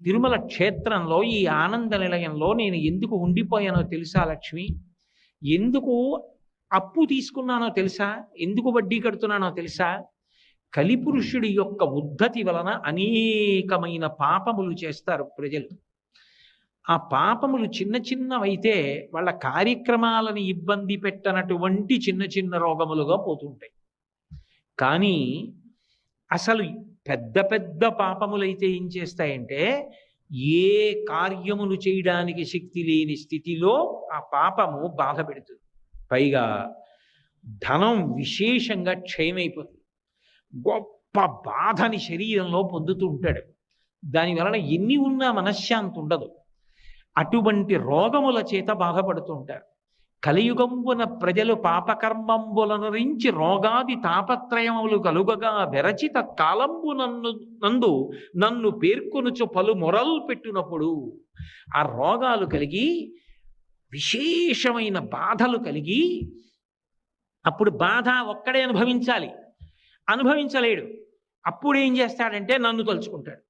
తిరుమల క్షేత్రంలో ఈ ఆనంద నిలయంలో నేను ఎందుకు ఉండిపోయానో తెలుసా లక్ష్మి? ఎందుకు అప్పు తీసుకున్నానో తెలుసా? ఎందుకు వడ్డీ కడుతున్నానో తెలుసా? కలిపురుషుడి యొక్క ఉద్ధతి వలన అనేకమైన పాపములు చేస్తారు ప్రజలు. ఆ పాపములు చిన్న చిన్నవైతే వాళ్ళ కార్యక్రమాలను ఇబ్బంది పెట్టనటువంటి చిన్న చిన్న రోగములుగా పోతుంటాయి. కానీ అసలు పెద్ద పెద్ద పాపములైతే ఏం చేస్తాయంటే, ఏ కార్యములు చేయడానికి శక్తి లేని స్థితిలో ఆ పాపము బాధ పెడుతుంది. పైగా ధనం విశేషంగా క్షయమైపోతుంది. గొప్ప బాధని శరీరంలో పొందుతూ ఉంటాడు. దానివలన ఎన్ని ఉన్నా మనశ్శాంతి ఉండదు. అటువంటి రోగముల చేత బాధపడుతూ ఉంటారు. కలియుగంబున ప్రజలు పాపకర్మంబులనరించి రోగాది తాపత్రయములు కలుగగా విరచిత కాలంబు నన్ను పేర్కొనుచు పలు మొరలు పెట్టినప్పుడు ఆ రోగాలు కలిగి విశేషమైన బాధలు కలిగి, అప్పుడు బాధ ఒక్కడే అనుభవించలేడు. అప్పుడు ఏం చేస్తాడంటే నన్ను తలుచుకుంటాడు.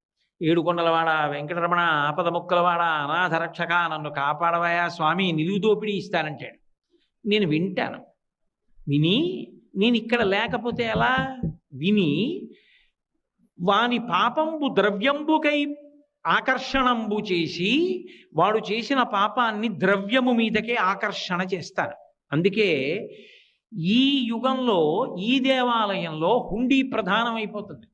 ఏడుకొండలవాడ, వెంకటరమణ, ఆపద ముక్కలవాడ, అనాథ రక్షక, నన్ను కాపాడవయా స్వామి, నిలువు దోపిడీ ఇస్తానంటాడు. నేను వింటాను. విని నేను ఇక్కడ లేకపోతే ఎలా? విని వాని పాపంబు ద్రవ్యంబుకై ఆకర్షణంబు చేసి వాడు చేసిన పాపాన్ని ద్రవ్యము మీదకే ఆకర్షణ చేస్తాను. అందుకే ఈ యుగంలో ఈ దేవాలయంలో హుండీ ప్రధానమైపోతుంది.